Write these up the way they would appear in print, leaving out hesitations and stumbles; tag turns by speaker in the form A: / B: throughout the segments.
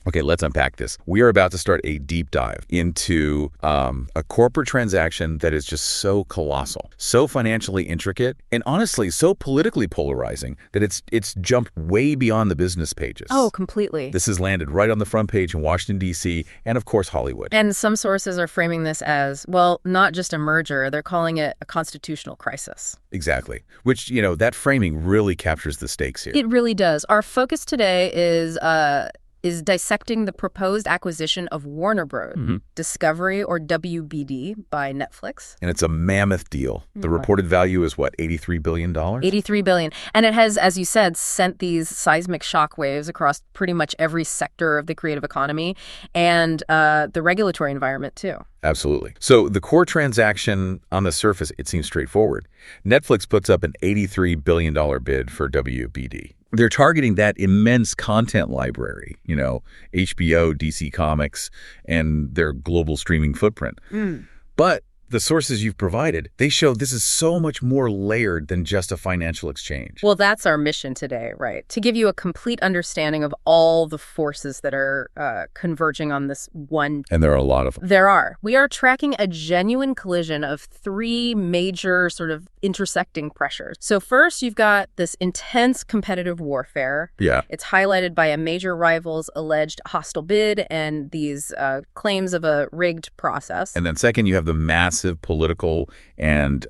A: Okay, let's unpack this. We are about to start a deep dive into a corporate transaction that is just so colossal, so financially intricate, and honestly so politically polarizing that it's jumped way beyond the business pages.
B: Oh, completely.
A: This has landed right on the front page in Washington, D.C., and of course, Hollywood.
B: And some sources are framing this as, well, not just a merger, they're calling it a constitutional crisis.
A: Exactly. Which, that framing really captures the stakes here.
B: It really does. Our focus today is dissecting the proposed acquisition of Warner Bros. Discovery, or WBD, by Netflix.
A: And it's a mammoth deal. The reported value is what, $83 billion?
B: $83 billion. And it has, as you said, sent these seismic shockwaves across pretty much every sector of the creative economy and the regulatory environment, too.
A: Absolutely. So the core transaction, on the surface, it seems straightforward. Netflix puts up an $83 billion bid for WBD. They're targeting that immense content library, HBO, DC Comics, and their global streaming footprint. But the sources you've provided, they show this is so much more layered than just a financial exchange.
B: Well, that's our mission today, right? To give you a complete understanding of all the forces that are converging on this one.
A: And there are a lot of them.
B: There are. We are tracking a genuine collision of three major sort of intersecting pressures. So first, you've got this intense competitive warfare.
A: Yeah.
B: It's highlighted by a major rival's alleged hostile bid and these claims of a rigged process.
A: And then second, you have the massive political and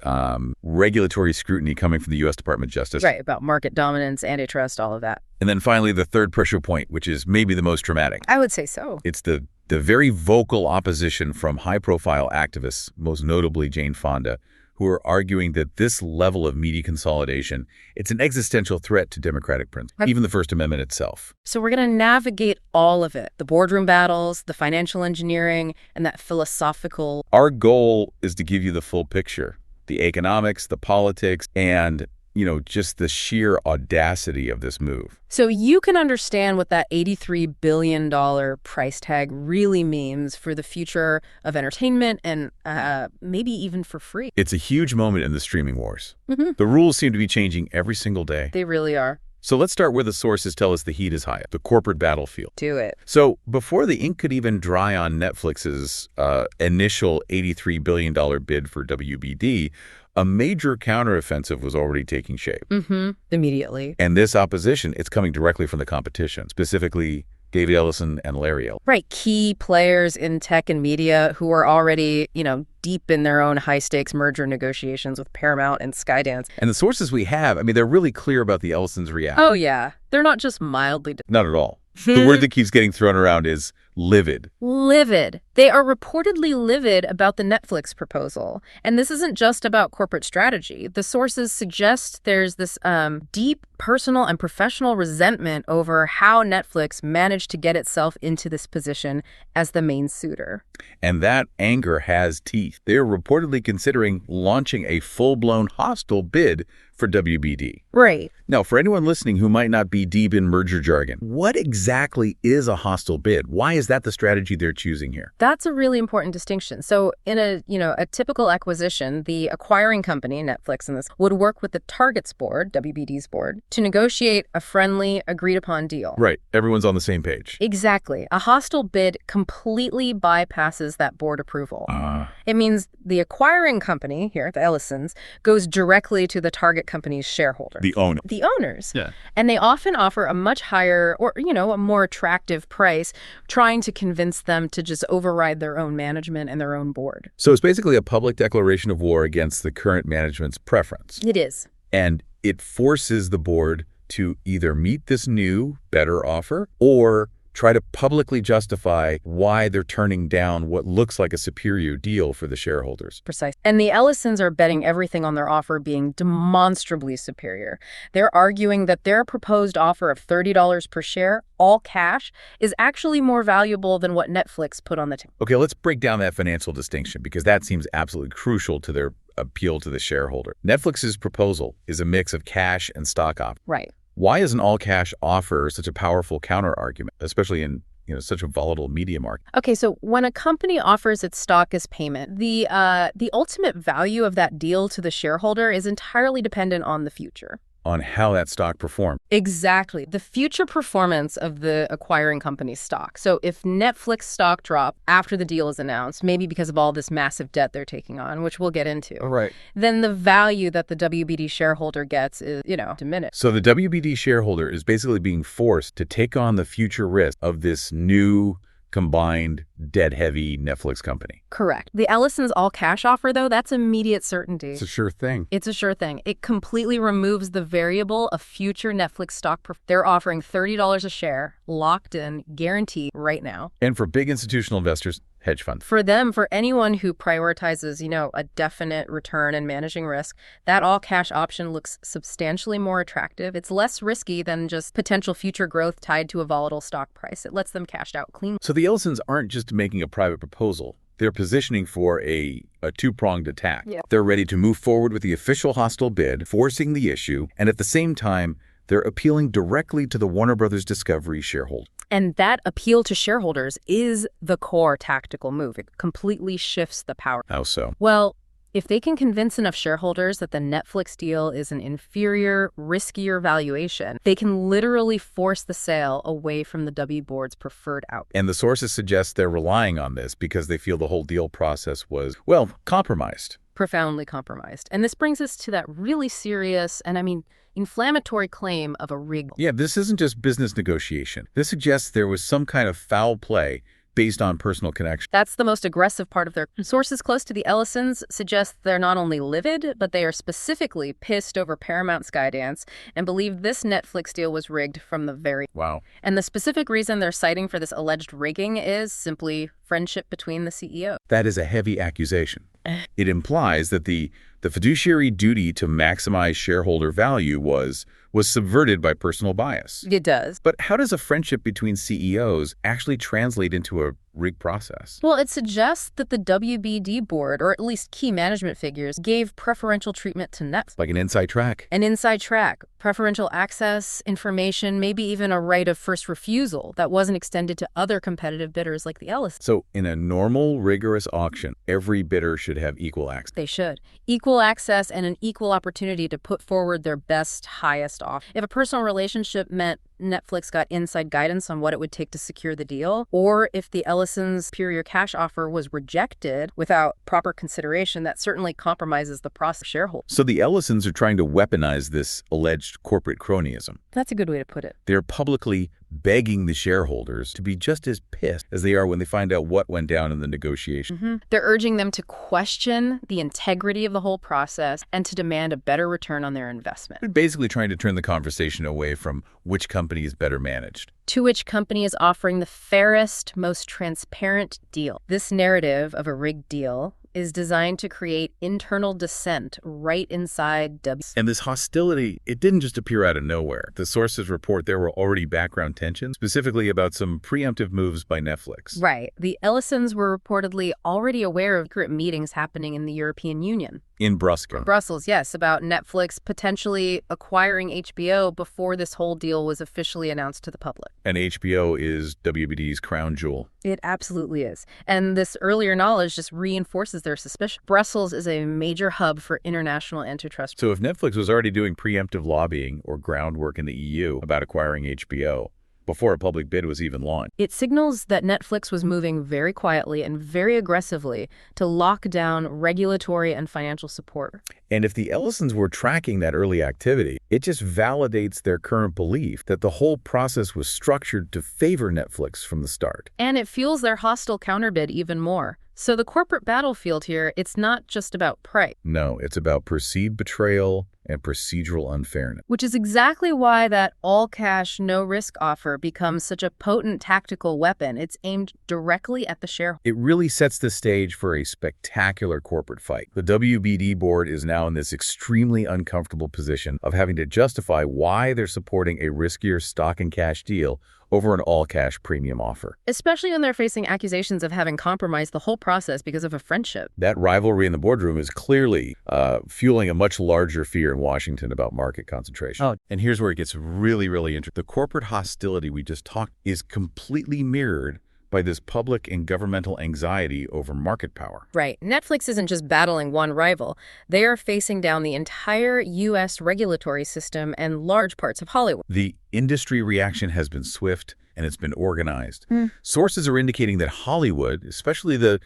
A: regulatory scrutiny coming from the U.S. Department of Justice.
B: Right, about market dominance, antitrust, all of that.
A: And then finally, the third pressure point, which is maybe the most dramatic.
B: I would say so.
A: It's the very vocal opposition from high-profile activists, most notably Jane Fonda, who are arguing that this level of media consolidation, it's an existential threat to democratic principles, even the First Amendment itself.
B: So we're going to navigate all of it, the boardroom battles, the financial engineering, and that philosophical.
A: Our goal is to give you the full picture, the economics, the politics, and just the sheer audacity of this move.
B: So you can understand what that $83 billion price tag really means for the future of entertainment and maybe even for free.
A: It's a huge moment in the streaming wars. The rules seem to be changing every single day.
B: They really are.
A: So let's start where the sources tell us the heat is high, the corporate battlefield.
B: Do it.
A: So before the ink could even dry on Netflix's initial $83 billion bid for WBD, a major counteroffensive was already taking shape.
B: Immediately.
A: And this opposition, it's coming directly from the competition, specifically David Ellison and Larry Ellison.
B: Right. Key players in tech and media who are already, deep in their own high-stakes merger negotiations with Paramount and Skydance.
A: And the sources we have, they're really clear about the Ellisons' reaction.
B: Oh, yeah. They're not just mildly.
A: Not at all. The word that keeps getting thrown around is livid.
B: Livid. They are reportedly livid about the Netflix proposal. And this isn't just about corporate strategy. The sources suggest there's this deep personal and professional resentment over how Netflix managed to get itself into this position as the main suitor.
A: And that anger has teeth. They're reportedly considering launching a full-blown hostile bid for WBD.
B: Right.
A: Now, for anyone listening who might not be deep in merger jargon, what exactly is a hostile bid? Why is that the strategy they're choosing here?
B: That's a really important distinction. So in a typical acquisition, the acquiring company, Netflix in this, would work with the target's board, WBD's board, to negotiate a friendly, agreed-upon deal.
A: Right. Everyone's on the same page.
B: Exactly. A hostile bid completely bypasses that board approval. It means the acquiring company here, the Ellisons, goes directly to the target company's shareholder.
A: The owner.
B: The owners.
A: Yeah.
B: And they often offer a much higher or, a more attractive price, trying to convince them to just override their own management and their own board.
A: So it's basically a public declaration of war against the current management's preference.
B: It is.
A: And it forces the board to either meet this new, better offer or try to publicly justify why they're turning down what looks like a superior deal for the shareholders.
B: Precise. And the Ellisons are betting everything on their offer being demonstrably superior. They're arguing that their proposed offer of $30 per share, all cash, is actually more valuable than what Netflix put on the table.
A: Okay, let's break down that financial distinction because that seems absolutely crucial to their appeal to the shareholder. Netflix's proposal is a mix of cash and stock options.
B: Right.
A: Why is an all-cash offer such a powerful counter-argument, especially in such a volatile media market?
B: Okay, so when a company offers its stock as payment, the ultimate value of that deal to the shareholder is entirely dependent on the future.
A: on how that stock performed.
B: Exactly. The future performance of the acquiring company's stock. So if Netflix stock dropped after the deal is announced, maybe because of all this massive debt they're taking on, which we'll get into,
A: Right.
B: then the value that the WBD shareholder gets is, diminished.
A: So the WBD shareholder is basically being forced to take on the future risk of this new combined debt-heavy Netflix company.
B: Correct. The Ellison's all-cash offer, though, that's immediate certainty.
A: It's a sure thing.
B: It's a sure thing. It completely removes the variable of future Netflix stock. They're offering $30 a share, locked in, guaranteed right now.
A: And for big institutional investors, hedge funds.
B: For them, for anyone who prioritizes, a definite return and managing risk, that all-cash option looks substantially more attractive. It's less risky than just potential future growth tied to a volatile stock price. It lets them cash out clean.
A: So the Ellisons aren't just making a private proposal. They're positioning for a two-pronged attack.
B: Yeah.
A: They're ready to move forward with the official hostile bid, forcing the issue, and at the same time, they're appealing directly to the Warner Brothers Discovery shareholder.
B: And that appeal to shareholders is the core tactical move. It completely shifts the power.
A: How so?
B: Well, if they can convince enough shareholders that the Netflix deal is an inferior, riskier valuation, they can literally force the sale away from the W board's preferred outcome.
A: And the sources suggest they're relying on this because they feel the whole deal process was, compromised.
B: Profoundly compromised. And this brings us to that really serious and, inflammatory claim of a rig.
A: Yeah, this isn't just business negotiation. This suggests there was some kind of foul play based on personal connection.
B: That's the most aggressive part of their sources close to the Ellisons suggest they're not only livid, but they are specifically pissed over Paramount Skydance and believe this Netflix deal was rigged from the very...
A: Wow.
B: And the specific reason they're citing for this alleged rigging is simply friendship between the CEO.
A: That is a heavy accusation. It implies that the fiduciary duty to maximize shareholder value was subverted by personal bias.
B: It does.
A: But how does a friendship between CEOs actually translate into a rigged process?
B: Well, it suggests that the WBD board, or at least key management figures, gave preferential treatment to Netflix.
A: Like an inside track.
B: An inside track, preferential access, information, maybe even a right of first refusal that wasn't extended to other competitive bidders like the Ellison.
A: So in a normal, rigorous auction, every bidder should have equal access.
B: They should. Equal access and an equal opportunity to put forward their best, highest offer. If a personal relationship meant Netflix got inside guidance on what it would take to secure the deal, or if the Ellison's superior cash offer was rejected without proper consideration, that certainly compromises the process of shareholders.
A: So the Ellisons are trying to weaponize this alleged corporate cronyism.
B: That's a good way to put it.
A: They're publicly begging the shareholders to be just as pissed as they are when they find out what went down in the negotiation.
B: They're urging them to question the integrity of the whole process and to demand a better return on their investment.
A: They're basically trying to turn the conversation away from which company is better managed
B: to which company is offering the fairest, most transparent deal. This narrative of a rigged deal is designed to create internal dissent right inside W.
A: And this hostility, it didn't just appear out of nowhere. The sources report there were already background tensions, specifically about some preemptive moves by Netflix.
B: Right. The Ellisons were reportedly already aware of secret meetings happening in the European Union.
A: In Brussels.
B: Brussels, yes, about Netflix potentially acquiring HBO before this whole deal was officially announced to the public.
A: And HBO is WBD's crown jewel.
B: It absolutely is. And this earlier knowledge just reinforces their suspicion. Brussels is a major hub for international antitrust.
A: So if Netflix was already doing preemptive lobbying or groundwork in the EU about acquiring HBO before a public bid was even launched,
B: it signals that Netflix was moving very quietly and very aggressively to lock down regulatory and financial support.
A: And if the Ellisons were tracking that early activity, it just validates their current belief that the whole process was structured to favor Netflix from the start.
B: And it fuels their hostile counterbid even more. So the corporate battlefield here, it's not just about price.
A: No, it's about perceived betrayal and procedural unfairness.
B: Which is exactly why that all-cash, no-risk offer becomes such a potent tactical weapon. It's aimed directly at the shareholder.
A: It really sets the stage for a spectacular corporate fight. The WBD board is now in this extremely uncomfortable position of having to justify why they're supporting a riskier stock and cash deal over an all-cash premium offer.
B: Especially when they're facing accusations of having compromised the whole process because of a friendship.
A: That rivalry in the boardroom is clearly fueling a much larger fear in Washington about market concentration.
B: Oh.
A: And here's where it gets really, really interesting. The corporate hostility we just talked is completely mirrored by this public and governmental anxiety over market power.
B: Right. Netflix isn't just battling one rival. They are facing down the entire U.S. regulatory system and large parts of Hollywood.
A: The industry reaction has been swift, and it's been organized. Sources are indicating that Hollywood, especially the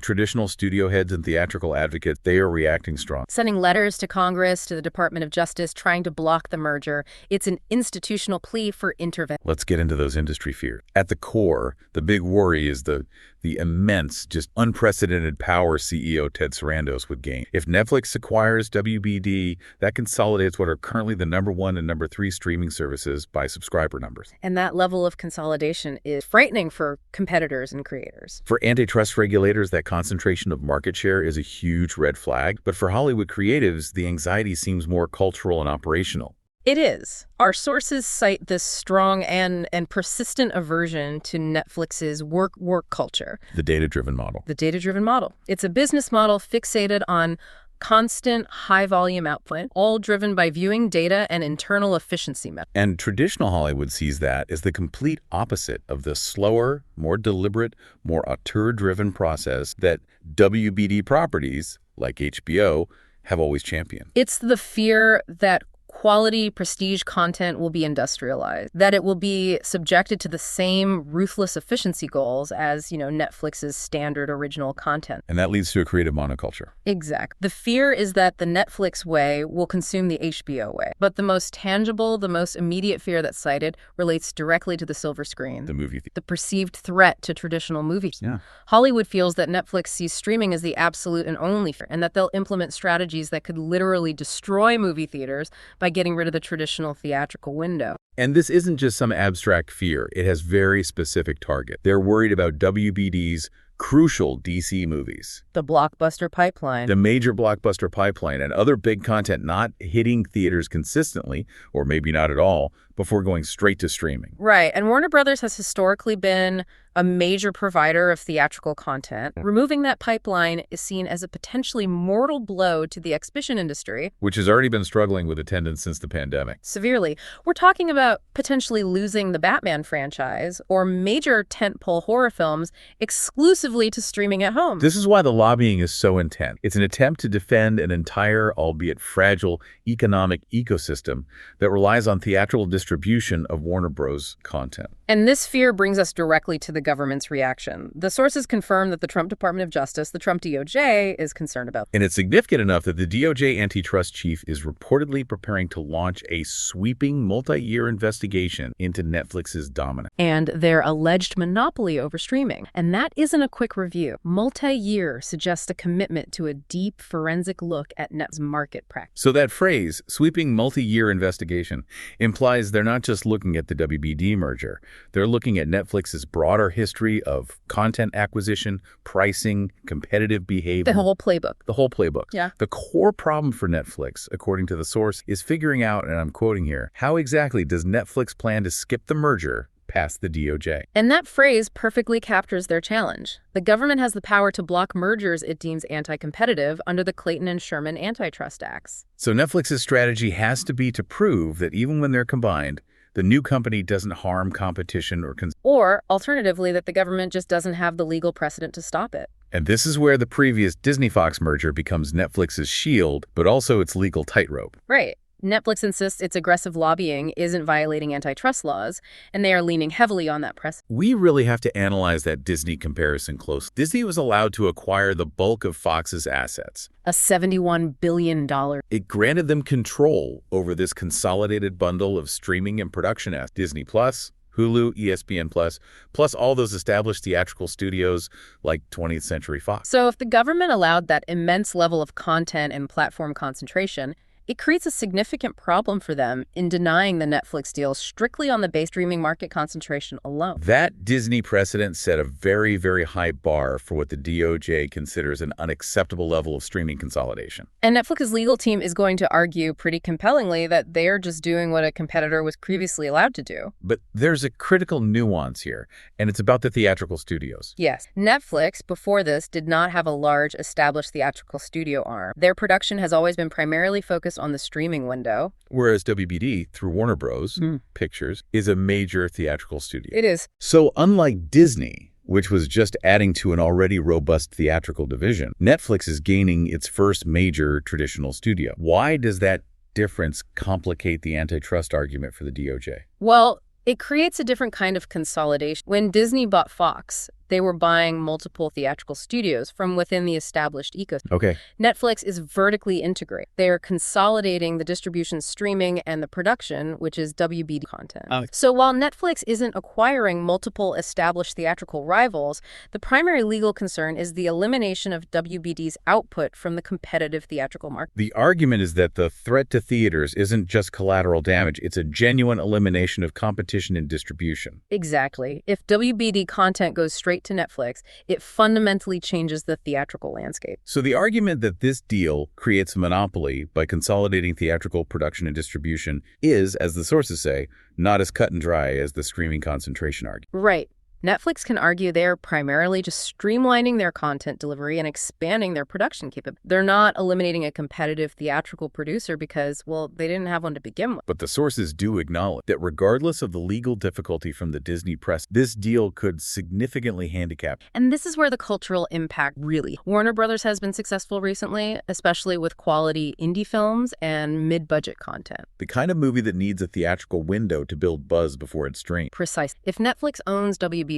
A: traditional studio heads and theatrical advocates, they are reacting strong.
B: Sending letters to Congress, to the Department of Justice, trying to block the merger. It's an institutional plea for intervention.
A: Let's get into those industry fears. At the core, the big worry is the immense, just unprecedented power CEO Ted Sarandos would gain. If Netflix acquires WBD, that consolidates what are currently the #1 and #3 streaming services by subscriber numbers.
B: And that level of consolidation is frightening for competitors and creators.
A: For antitrust regulators, that concentration of market share is a huge red flag. But for Hollywood creatives, the anxiety seems more cultural and operational.
B: It is. Our sources cite this strong and persistent aversion to Netflix's work culture.
A: The data-driven model.
B: The data-driven model. It's a business model fixated on constant high-volume output, all driven by viewing data and internal efficiency metrics.
A: And traditional Hollywood sees that as the complete opposite of the slower, more deliberate, more auteur-driven process that WBD properties, like HBO, have always championed.
B: It's the fear that quality prestige content will be industrialized, that it will be subjected to the same ruthless efficiency goals as, Netflix's standard original content.
A: And that leads to a creative monoculture.
B: Exact. The fear is that the Netflix way will consume the HBO way. But the most tangible, the most immediate fear that's cited relates directly to the silver screen.
A: The movie theater.
B: The perceived threat to traditional movies.
A: Yeah.
B: Hollywood feels that Netflix sees streaming as the absolute and only fear, and that they'll implement strategies that could literally destroy movie theaters by getting rid of the traditional theatrical window.
A: And this isn't just some abstract fear. It has very specific target. They're worried about WBD's crucial DC movies.
B: The blockbuster pipeline.
A: The major blockbuster pipeline and other big content not hitting theaters consistently, or maybe not at all, before going straight to streaming.
B: Right. And Warner Brothers has historically been a major provider of theatrical content. Removing that pipeline is seen as a potentially mortal blow to the exhibition industry,
A: which has already been struggling with attendance since the pandemic.
B: Severely. We're talking about potentially losing the Batman franchise or major tentpole horror films exclusively to streaming at home.
A: This is why the lobbying is so intense. It's an attempt to defend an entire, albeit fragile, economic ecosystem that relies on theatrical distribution of Warner Bros. Content.
B: And this fear brings us directly to the government's reaction. The sources confirm that the Trump Department of Justice, the Trump DOJ, is concerned about.
A: And it's significant enough that the DOJ antitrust chief is reportedly preparing to launch a sweeping multi-year investigation into Netflix's dominance.
B: And their alleged monopoly over streaming. And that isn't a quick review. Multi-year suggests a commitment to a deep forensic look at Netflix's market practice.
A: So that phrase, sweeping multi-year investigation, implies they're not just looking at the WBD merger. They're looking at Netflix's broader history of content acquisition, pricing, competitive behavior.
B: The whole playbook.
A: The whole playbook.
B: Yeah.
A: The core problem for Netflix, according to the source, is figuring out, and I'm quoting here, how exactly does Netflix plan to skip the merger past the DOJ?
B: And that phrase perfectly captures their challenge. The government has the power to block mergers it deems anti-competitive under the Clayton and Sherman Antitrust Acts.
A: So Netflix's strategy has to be to prove that even when they're combined, the new company doesn't harm competition
B: or alternatively, that the government just doesn't have the legal precedent to stop it.
A: And this is where the previous Disney-Fox merger becomes Netflix's shield, but also its legal tightrope.
B: Right. Netflix insists its aggressive lobbying isn't violating antitrust laws, and they are leaning heavily on that precedent.
A: We really have to analyze that Disney comparison closely. Disney was allowed to acquire the bulk of Fox's assets.
B: A $71 billion.
A: It granted them control over this consolidated bundle of streaming and production assets. Disney Plus, Hulu, ESPN Plus, plus all those established theatrical studios like 20th Century Fox.
B: So if the government allowed that immense level of content and platform concentration, it creates a significant problem for them in denying the Netflix deal strictly on the base streaming market concentration alone.
A: That Disney precedent set a very, very high bar for what the DOJ considers an unacceptable level of streaming consolidation.
B: And Netflix's legal team is going to argue pretty compellingly that they're just doing what a competitor was previously allowed to do.
A: But there's a critical nuance here, and it's about the theatrical studios.
B: Yes. Netflix, before this, did not have a large established theatrical studio arm. Their production has always been primarily focused on the streaming window.
A: Whereas WBD, through Warner Bros. Pictures, is a major theatrical studio.
B: It is.
A: So unlike Disney, which was just adding to an already robust theatrical division. Netflix is gaining its first major traditional studio. Why does that difference complicate the antitrust argument for the DOJ?
B: Well, it creates a different kind of consolidation. When Disney bought Fox, they were buying multiple theatrical studios from within the established ecosystem.
A: Okay.
B: Netflix is vertically integrated. They are consolidating the distribution, streaming, and the production, which is WBD content. So while Netflix isn't acquiring multiple established theatrical rivals, the primary legal concern is the elimination of WBD's output from the competitive theatrical market.
A: The argument is that the threat to theaters isn't just collateral damage, it's a genuine elimination of competition in distribution.
B: Exactly. If WBD content goes straight to Netflix, it fundamentally changes the theatrical landscape.
A: So the argument that this deal creates a monopoly by consolidating theatrical production and distribution is, as the sources say, not as cut and dry as the streaming concentration argument.
B: Right. Netflix can argue they're primarily just streamlining their content delivery and expanding their production capability. They're not eliminating a competitive theatrical producer because, well, they didn't have one to begin with.
A: But the sources do acknowledge that regardless of the legal difficulty from the Disney press, this deal could significantly handicap.
B: And this is where the cultural impact really. Warner Brothers has been successful recently, especially with quality indie films and mid-budget content.
A: The kind of movie that needs a theatrical window to build buzz before it's streamed.
B: Precise. If Netflix owns WBD,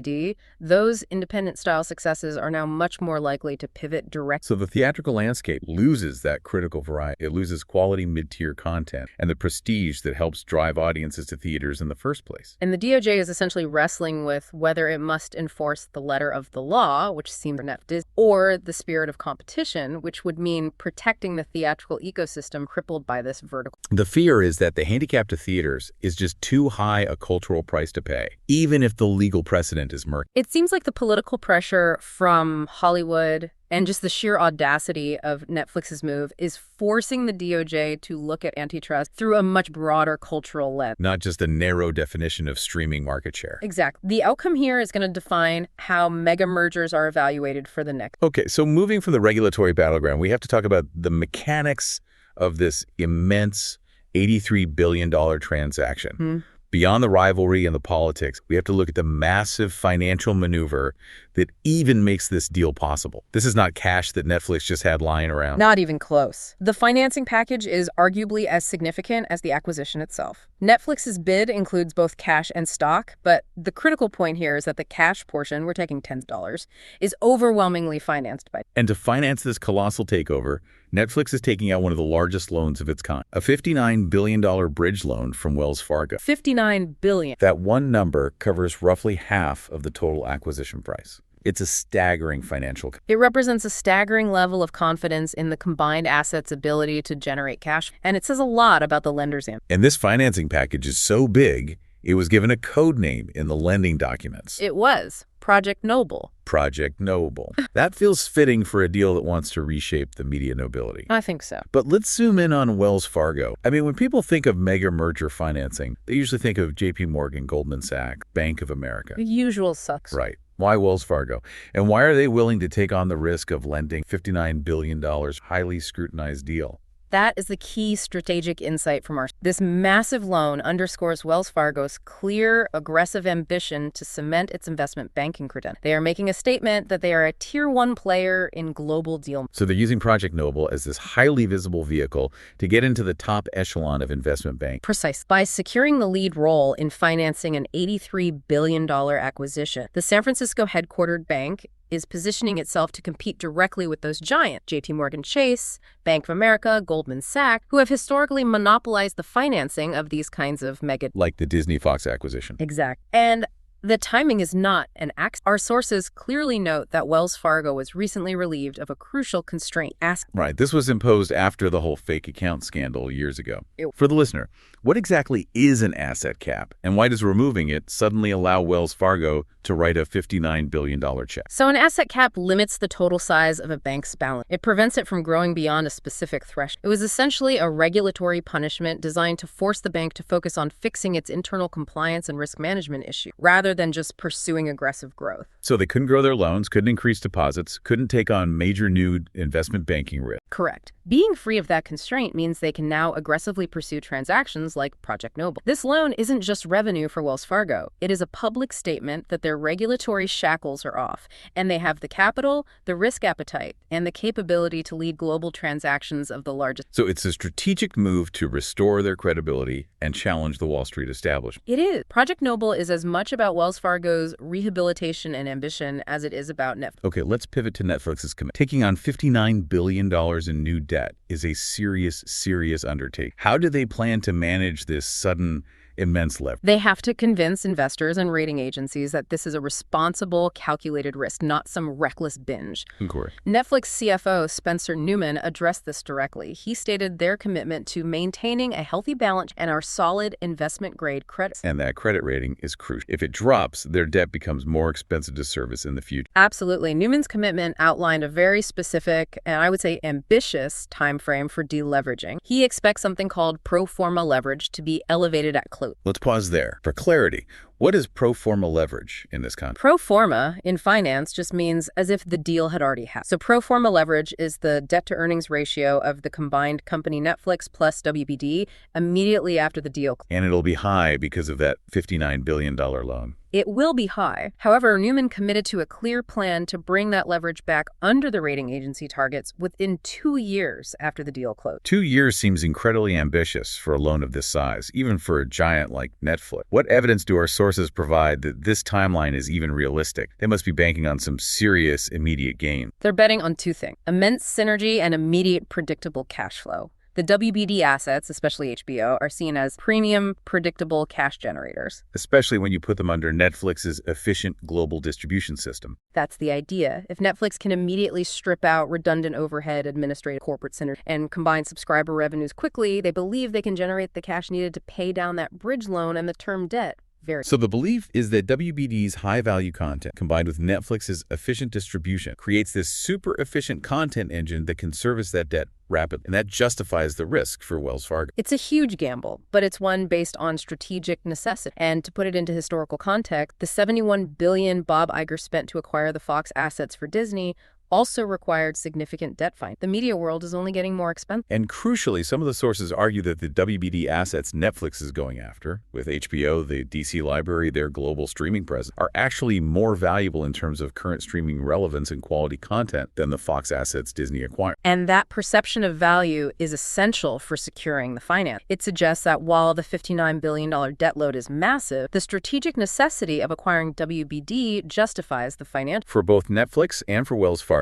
B: those independent-style successes are now much more likely to pivot directly.
A: So the theatrical landscape loses that critical variety. It loses quality mid-tier content and the prestige that helps drive audiences to theaters in the first place.
B: And the DOJ is essentially wrestling with whether it must enforce the letter of the law, which seems Netflix, or the spirit of competition, which would mean protecting the theatrical ecosystem crippled by this vertical.
A: The fear is that the handicap to theaters is just too high a cultural price to pay, even if the legal precedent is murky.
B: It seems like the political pressure from Hollywood and just the sheer audacity of Netflix's move is forcing the DOJ to look at antitrust through a much broader cultural lens.
A: Not just a narrow definition of streaming market share.
B: Exactly. The outcome here is going to define how mega mergers are evaluated for the next.
A: Okay, so moving from the regulatory battleground, we have to talk about the mechanics of this immense $83 billion transaction. Beyond the rivalry and the politics, we have to look at the massive financial maneuver that even makes this deal possible. This is not cash that Netflix just had lying around.
B: Not even close. The financing package is arguably as significant as the acquisition itself. Netflix's bid includes both cash and stock, but the critical point here is that the cash portion, we're taking tens of dollars, is overwhelmingly financed by.
A: And to finance this colossal takeover, Netflix is taking out one of the largest loans of its kind, a $59 billion bridge loan from Wells Fargo.
B: $59 billion.
A: That one number covers roughly half of the total acquisition price. It's a staggering financial.
B: It represents a staggering level of confidence in the combined assets' ability to generate cash, and it says a lot about the lender's ambition.
A: And this financing package is so big, it was given a code name in the lending documents.
B: It was Project Noble.
A: Project Noble. That feels fitting for a deal that wants to reshape the media nobility.
B: I think so.
A: But let's zoom in on Wells Fargo. I mean, when people think of mega merger financing, they usually think of JP Morgan, Goldman Sachs, Bank of America.
B: The usual sucks.
A: Right. Why Wells Fargo? And why are they willing to take on the risk of lending $59 billion highly scrutinized deal?
B: That is the key strategic insight from this massive loan underscores Wells Fargo's clear, aggressive ambition to cement its investment banking credentials. They are making a statement that they are a tier 1 player in global deal.
A: So they're using Project Noble as this highly visible vehicle to get into the top echelon of investment bank.
B: Precise. By securing the lead role in financing an $83 billion acquisition, the San Francisco headquartered bank is positioning itself to compete directly with those giants, JP Morgan Chase, Bank of America, Goldman Sachs, who have historically monopolized the financing of these kinds of mega...
A: Like the Disney-Fox acquisition.
B: Exact. And the timing is not an accident. Our sources clearly note that Wells Fargo was recently relieved of a crucial constraint.
A: Right. This was imposed after the whole fake account scandal years ago. For the listener, what exactly is an asset cap, and why does removing it suddenly allow Wells Fargo to write a $59 billion check?
B: So an asset cap limits the total size of a bank's balance. It prevents it from growing beyond a specific threshold. It was essentially a regulatory punishment designed to force the bank to focus on fixing its internal compliance and risk management issues, rather than just pursuing aggressive growth.
A: So they couldn't grow their loans, couldn't increase deposits, couldn't take on major new investment banking risk.
B: Correct. Being free of that constraint means they can now aggressively pursue transactions like Project Noble. This loan isn't just revenue for Wells Fargo. It is a public statement that their regulatory shackles are off, and they have the capital, the risk appetite, and the capability to lead global transactions of the largest.
A: So it's a strategic move to restore their credibility and challenge the Wall Street establishment.
B: It is. Project Noble is as much about Wells Fargo's rehabilitation and ambition as it is about Netflix.
A: Okay, let's pivot to Netflix's commitment. Taking on $59 billion in new debt is a serious undertaking. How do they plan to manage this sudden, immense leverage?
B: They have to convince investors and rating agencies that this is a responsible, calculated risk, not some reckless binge.
A: Correct.
B: Netflix CFO Spencer Newman addressed this directly. He stated their commitment to maintaining a healthy balance and our solid investment-grade credit.
A: And that credit rating is crucial. If it drops, their debt becomes more expensive to service in the future.
B: Absolutely. Newman's commitment outlined a very specific, and I would say ambitious, time frame for deleveraging. He expects something called pro forma leverage to be elevated at close.
A: Let's pause there. For clarity, what is pro forma leverage in this context?
B: Pro forma in finance just means as if the deal had already happened. So pro forma leverage is the debt-to-earnings ratio of the combined company Netflix plus WBD immediately after the deal.
A: And it'll be high because of that $59 billion loan.
B: It will be high. However, Newman committed to a clear plan to bring that leverage back under the rating agency targets within 2 years after the deal closed.
A: 2 years seems incredibly ambitious for a loan of this size, even for a giant like Netflix. What evidence do our sources provide that this timeline is even realistic? They must be banking on some serious immediate gain.
B: They're betting on two things: immense synergy and immediate predictable cash flow. The WBD assets, especially HBO, are seen as premium, predictable cash generators.
A: Especially when you put them under Netflix's efficient global distribution system.
B: That's the idea. If Netflix can immediately strip out redundant overhead, administrative, corporate synergy, and combine subscriber revenues quickly, they believe they can generate the cash needed to pay down that bridge loan and the term debt.
A: So the belief is that WBD's high-value content, combined with Netflix's efficient distribution, creates this super efficient content engine that can service that debt rapidly. And that justifies the risk for Wells Fargo.
B: It's a huge gamble, but it's one based on strategic necessity. And to put it into historical context, the $71 billion Bob Iger spent to acquire the Fox assets for Disney also required significant debt financing. The media world is only getting more expensive.
A: And crucially, some of the sources argue that the WBD assets Netflix is going after, with HBO, the DC library, their global streaming presence, are actually more valuable in terms of current streaming relevance and quality content than the Fox assets Disney acquired.
B: And that perception of value is essential for securing the finance. It suggests that while the $59 billion debt load is massive, the strategic necessity of acquiring WBD justifies the financial.
A: For both Netflix and for Wells Fargo,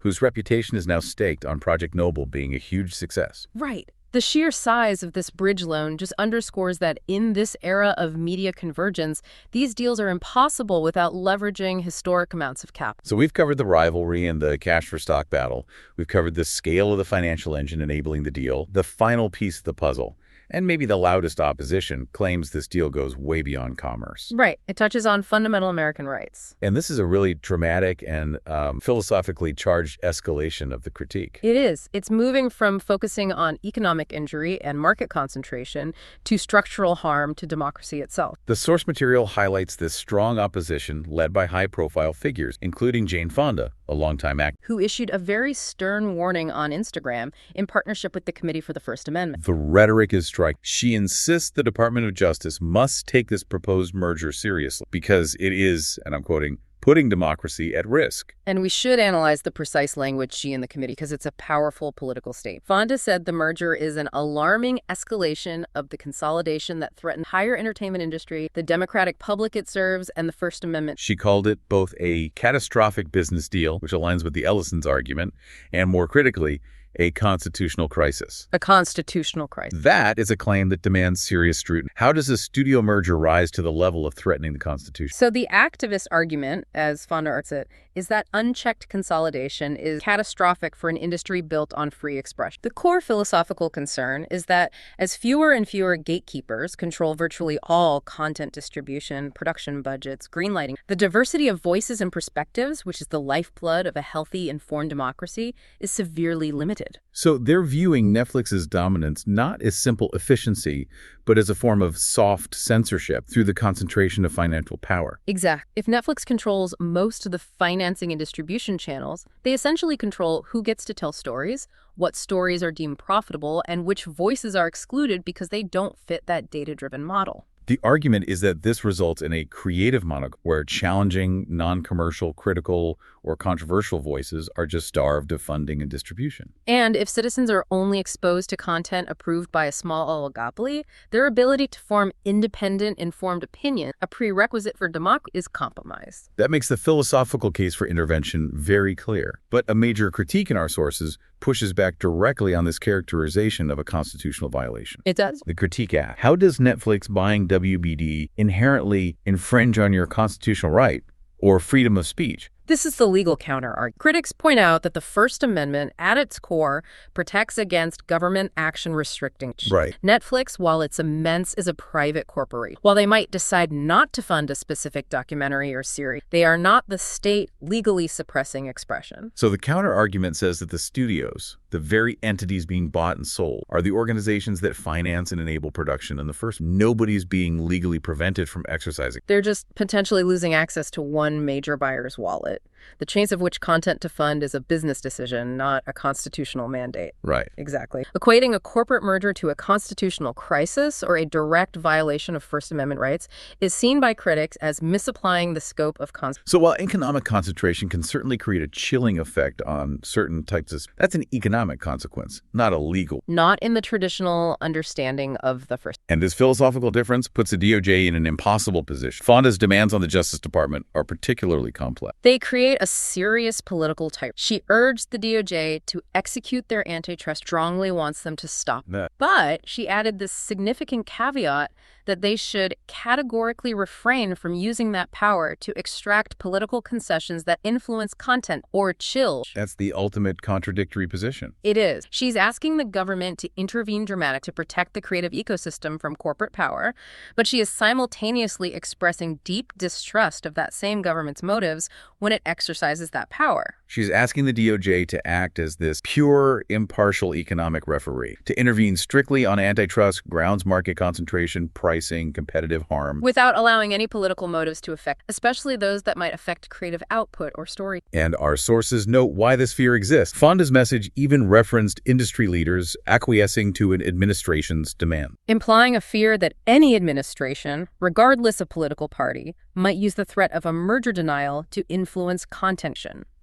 A: whose reputation is now staked on Project Noble being a huge success.
B: Right. The sheer size of this bridge loan just underscores that in this era of media convergence, these deals are impossible without leveraging historic amounts of capital.
A: So we've covered the rivalry and the cash for stock battle. We've covered the scale of the financial engine enabling the deal, the final piece of the puzzle. And maybe the loudest opposition claims this deal goes way beyond commerce.
B: Right. It touches on fundamental American rights.
A: And this is a really dramatic and philosophically charged escalation of the critique.
B: It is. It's moving from focusing on economic injury and market concentration to structural harm to democracy itself.
A: The source material highlights this strong opposition led by high-profile figures, including Jane Fonda, a longtime actor,
B: who issued a very stern warning on Instagram in partnership with the Committee for the First Amendment.
A: The rhetoric is striking. She insists the Department of Justice must take this proposed merger seriously because it is, and I'm quoting, putting democracy at risk.
B: And we should analyze the precise language she and the committee because it's a powerful political statement. Fonda said the merger is an alarming escalation of the consolidation that threatened the higher entertainment industry, the democratic public it serves, and the First Amendment.
A: She called it both a catastrophic business deal, which aligns with the Ellison's argument, and more critically, a constitutional crisis.
B: A constitutional crisis.
A: That is a claim that demands serious scrutiny. How does a studio merger rise to the level of threatening the Constitution?
B: So the activist argument, as Fonda arts it, is that unchecked consolidation is catastrophic for an industry built on free expression. The core philosophical concern is that as fewer and fewer gatekeepers control virtually all content distribution, production budgets, greenlighting, the diversity of voices and perspectives, which is the lifeblood of a healthy, informed democracy, is severely limited. prevented.
A: So they're viewing Netflix's dominance not as simple efficiency, but as a form of soft censorship through the concentration of financial power.
B: Exactly. If Netflix controls most of the financing and distribution channels, they essentially control who gets to tell stories, what stories are deemed profitable, and which voices are excluded because they don't fit that data-driven model.
A: The argument is that this results in a creative monoculture where challenging, non-commercial, critical, or controversial voices are just starved of funding and distribution.
B: And if citizens are only exposed to content approved by a small oligopoly, their ability to form independent, informed opinion, a prerequisite for democracy, is compromised.
A: That makes the philosophical case for intervention very clear. But a major critique in our sources pushes back directly on this characterization of a constitutional violation.
B: It does.
A: The critique asks, how does Netflix buying WBD inherently infringe on your constitutional right or freedom of speech?
B: This is the legal counter-argument. Critics point out that the First Amendment, at its core, protects against government action restricting.
A: Right.
B: Netflix, while it's immense, is a private corporation. While they might decide not to fund a specific documentary or series, they are not the state legally suppressing expression.
A: So the counter-argument says that the studios, the very entities being bought and sold, are the organizations that finance and enable production in the first. Nobody's being legally prevented from exercising.
B: They're just potentially losing access to one major buyer's wallet. The choice of which content to fund is a business decision, not a constitutional mandate.
A: Right.
B: Exactly. Equating a corporate merger to a constitutional crisis or a direct violation of First Amendment rights is seen by critics as misapplying the scope of
A: So while economic concentration can certainly create a chilling effect on certain types of, that's an economic consequence, not a legal.
B: Not in the traditional understanding of the First.
A: And this philosophical difference puts the DOJ in an impossible position. Fonda's demands on the Justice Department are particularly complex.
B: They create a serious political type. She urged the DOJ to execute their antitrust, strongly wants them to stop. But she added this significant caveat that they should categorically refrain from using that power to extract political concessions that influence content or chill.
A: That's the ultimate contradictory position.
B: It is. She's asking the government to intervene dramatically to protect the creative ecosystem from corporate power, but she is simultaneously expressing deep distrust of that same government's motives when it exercises that power.
A: She's asking the DOJ to act as this pure, impartial economic referee, to intervene strictly on antitrust, grounds market concentration, pricing, competitive harm,
B: without allowing any political motives to affect, especially those that might affect creative output or story.
A: And our sources note why this fear exists. Fonda's message even referenced industry leaders acquiescing to an administration's demand,
B: implying a fear that any administration, regardless of political party, might use the threat of a merger denial to influence content.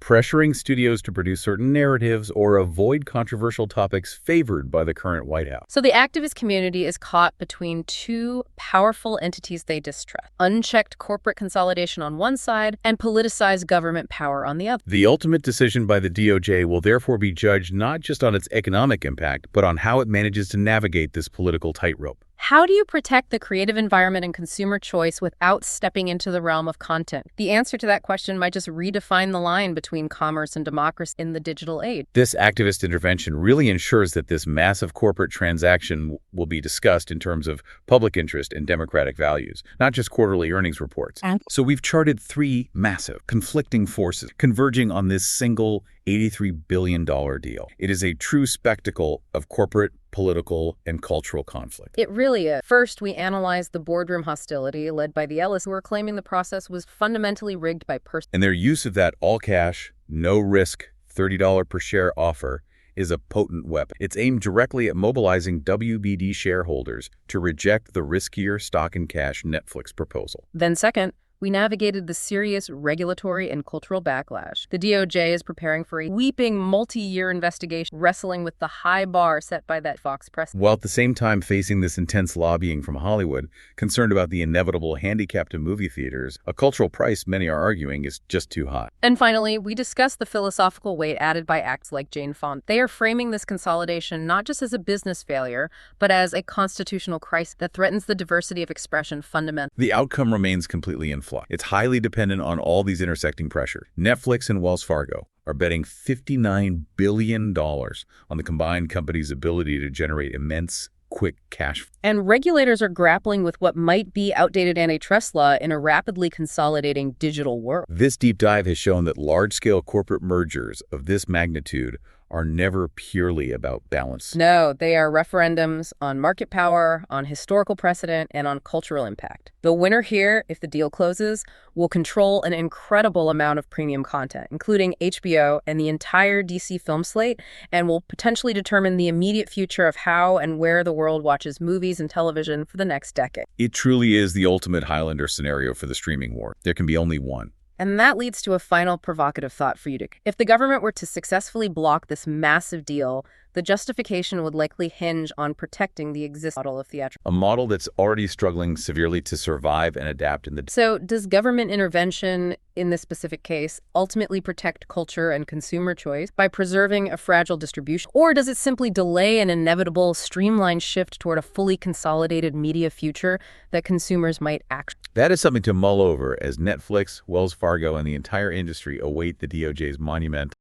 A: Pressuring studios to produce certain narratives or avoid controversial topics favored by the current White House.
B: So the activist community is caught between two powerful entities they distrust: unchecked corporate consolidation on one side and politicized government power on the other.
A: The ultimate decision by the DOJ will therefore be judged not just on its economic impact, but on how it manages to navigate this political tightrope.
B: How do you protect the creative environment and consumer choice without stepping into the realm of content? The answer to that question might just redefine the line between commerce and democracy in the digital age.
A: This activist intervention really ensures that this massive corporate transaction will be discussed in terms of public interest and democratic values, not just quarterly earnings reports. So we've charted three massive, conflicting forces converging on this single $83 billion deal. It is a true spectacle of corporate, political, and cultural conflict.
B: It really is. First, we analyzed the boardroom hostility led by the Ellison, who are claiming the process was fundamentally rigged by
A: And their use of that all-cash, no-risk, $30 per share offer is a potent weapon. It's aimed directly at mobilizing WBD shareholders to reject the riskier stock-and-cash Netflix proposal.
B: Then second, we navigated the serious regulatory and cultural backlash. The DOJ is preparing for a sweeping multi-year investigation, wrestling with the high bar set by that Fox press.
A: While at the same time facing this intense lobbying from Hollywood, concerned about the inevitable handicap to movie theaters, a cultural price many are arguing is just too high.
B: And finally, we discussed the philosophical weight added by acts like Jane Fonda. They are framing this consolidation not just as a business failure, but as a constitutional crisis that threatens the diversity of expression fundamentally.
A: The outcome remains completely in flux. It's highly dependent on all these intersecting pressures. Netflix and Wells Fargo are betting $59 billion on the combined company's ability to generate immense, quick cash.
B: And regulators are grappling with what might be outdated antitrust law in a rapidly consolidating digital world.
A: This deep dive has shown that large-scale corporate mergers of this magnitude are never purely about balance.
B: No, they are referendums on market power, on historical precedent, and on cultural impact. The winner here, if the deal closes, will control an incredible amount of premium content, including HBO and the entire DC film slate, and will potentially determine the immediate future of how and where the world watches movies and television for the next decade.
A: It truly is the ultimate Highlander scenario for the streaming war. There can be only one.
B: And that leads to a final provocative thought for you. If the government were to successfully block this massive deal, the justification would likely hinge on protecting the existing model of theatrical.
A: A model that's already struggling severely to survive and adapt in the...
B: So does government intervention in this specific case ultimately protect culture and consumer choice by preserving a fragile distribution? Or does it simply delay an inevitable streamlined shift toward a fully consolidated media future that consumers might actually...
A: That is something to mull over as Netflix, Wells Fargo, and the entire industry await the DOJ's monumental